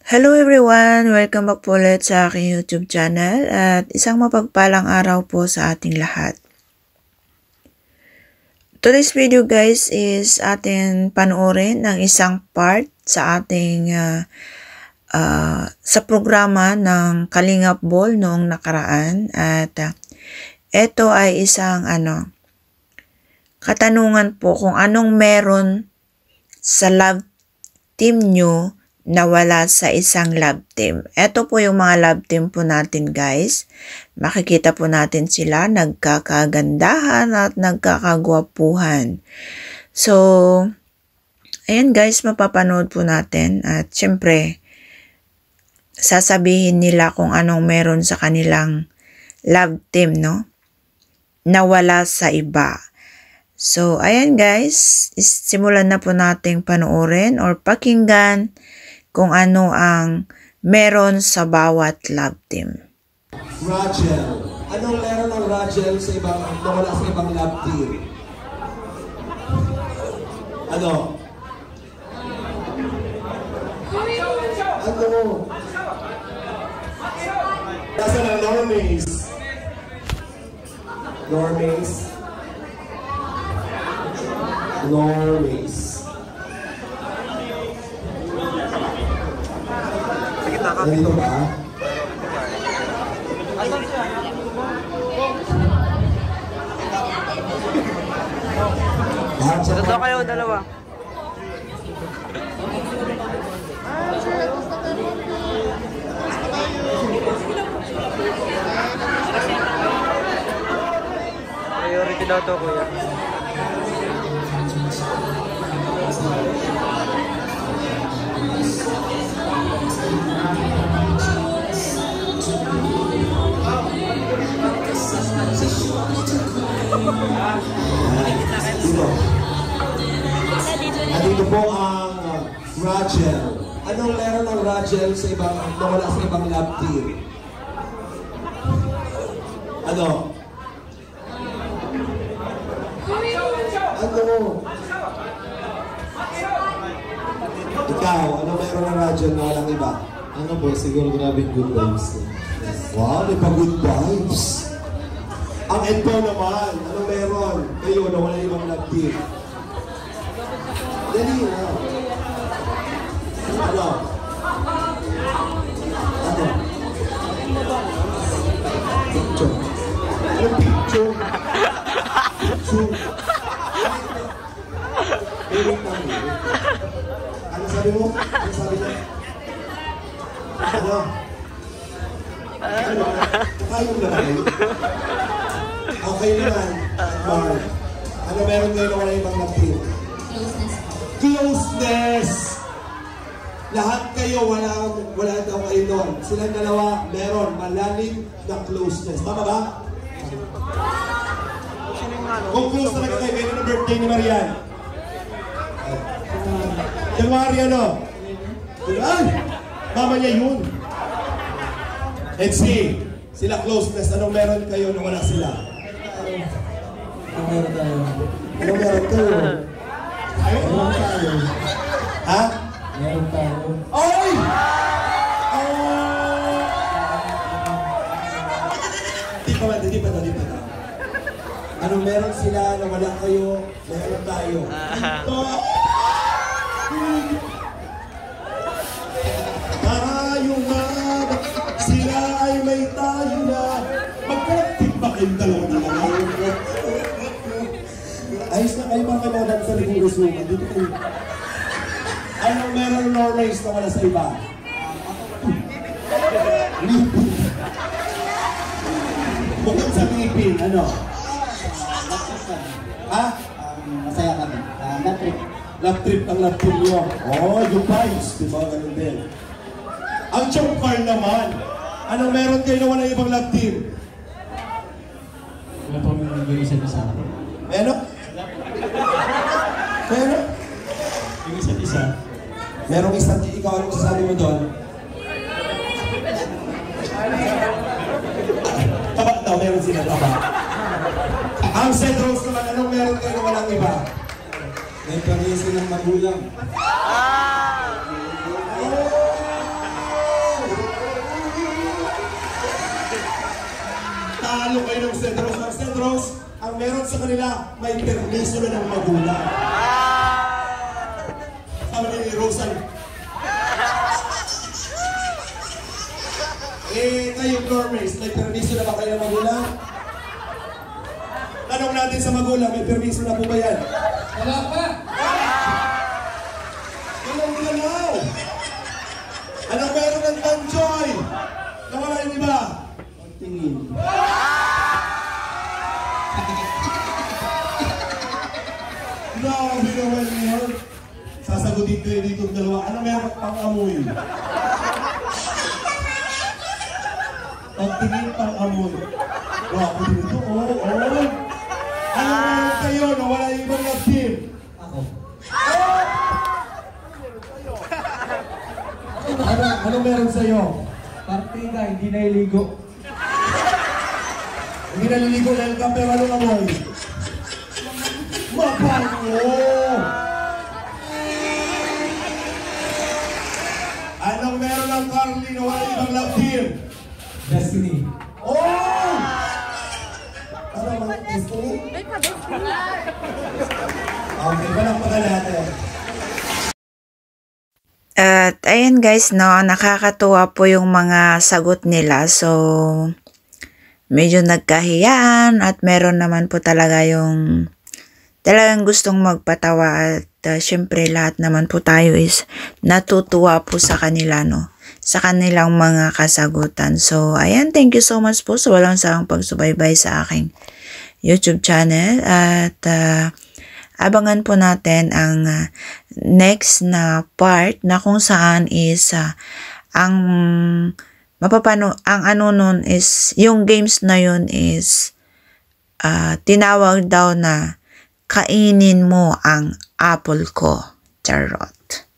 Hello everyone! Welcome back po ulit sa aking YouTube channel at isang mapagpalang araw po sa ating lahat. Today's video guys is atin panoorin ang isang part sa ating sa programa ng Kalingap Ball noong nakaraan at ito ay isang katanungan po kung anong meron sa love team nyo na wala sa isang love team. Ito po yung mga love team po natin guys. Makikita po natin sila nagkakagandahan at nagkakagwapuhan. So, ayan guys, mapapanood po natin at syempre, sasabihin nila kung anong meron sa kanilang love team, no? Na wala sa iba. So, ayan guys, simulan na po nating panoorin or pakinggan kung ano ang meron sa bawat love team. Rachel. Anong meron ng Rachel sa ibang, nawala sa ibang love team? Ano? Ano? Nasa na Normies? Normies? Normies. Ganito ba? Dito kayo, dalawa. Priority daw to, kuya. Dito po ang Rachel. Anong meron ng Rachel sa ibang, nawala sa ibang love team? Ano? Ano? Ikaw, ano meron ng Rachel na walang iba? Ano po, siguro grabing good vibes. Wow, may pa-good vibes. Ang Edpo naman, ano meron? Kayo na wala ibang love team. Dali na. Ano? Ano? Picture. Anong picture? Picture. Ano sabi mo? Ano sabi niya? Ano? Ano? Kakayo na kayo? Okay naman, Mark. Ano meron kayo na wala ibang love team? Closeness. Lahat kayo, wala daw kayo doon. Silang dalawa, meron malalim na closeness. Tama ba? Kung close talaga kayo, kailan ang birthday ni Marian? January ano? Ay! Mama niya yun. Let's see. Sila closeness. Anong meron kayo na wala sila? Ano meron tayo? Anong meron kayo? Meron tayo. Ha? Meron tayo. Ay! Di pa na. Anong meron sila na wala kayo, meron tayo. Tayo na, sila ay may tayo na. Magkakit ba kayong dalawa na lang? Ayos na kayo mga kanodan sa Ligong Resuman. Dito kayo. Anong meron ng race na wala sa iba? Ngipin. Bukod sa ngipin, ano? Ha? Masaya kami. Love trip. Love trip ang love trip nyo. Oh, yung vibes. Diba? Ganun din. Ang chokar naman. Anong meron kayo na wala ibang love team? Wala po yung isa't isa. Meron? Meron? Yung isa't isa. Merong isang ikaw, anong sasabi mo doon? Taba daw, meron sila taba. Ang St. Rose naman, anong meron kayo na walang iba? May pag-iisi ng magulang. sa kanila, may permiso na ng magulang. Sabi ni Rosan, kayo Normays, may permiso na ba kayo ng magulang? Tanong natin sa magulang, may permiso na po ba yan? Wala pa! Galaw-galaw! Anong meron ng Tanjoy? Nawala yung iba? Tingin. Grabe naman yun. Sasagutin ko yun dito ang dalawa. Anong meron pang amoy? Pagtingin pang amoy. Grabe dito. Oo. Anong meron kayo? Nawala yung ibang love team? Ako. Anong meron sa'yo? Partida, hindi nailigo. Hindi naliligo dahil ka, pero anong amoy? Mabango! Anong meron ng Carly na wala ibang love team? Destiny. Oh! Ano ba? Destiny? Okay, palakpakan natin. At ayan guys, no, nakakatuwa po yung mga sagot nila. So, medyo nagkahiyaan at meron naman po talaga yung talagang gustong magpatawa. At syempre lahat naman po tayo is natutuwa po sa kanila, no, sa kanilang mga kasagutan. So, ayan, thank you so much po sa walang sawang pagsubaybay sa aking YouTube channel. At abangan po natin ang next na part na kung saan is ang ano nun is yung games na yun is tinawag daw na kainin mo ang apple ko. Charot.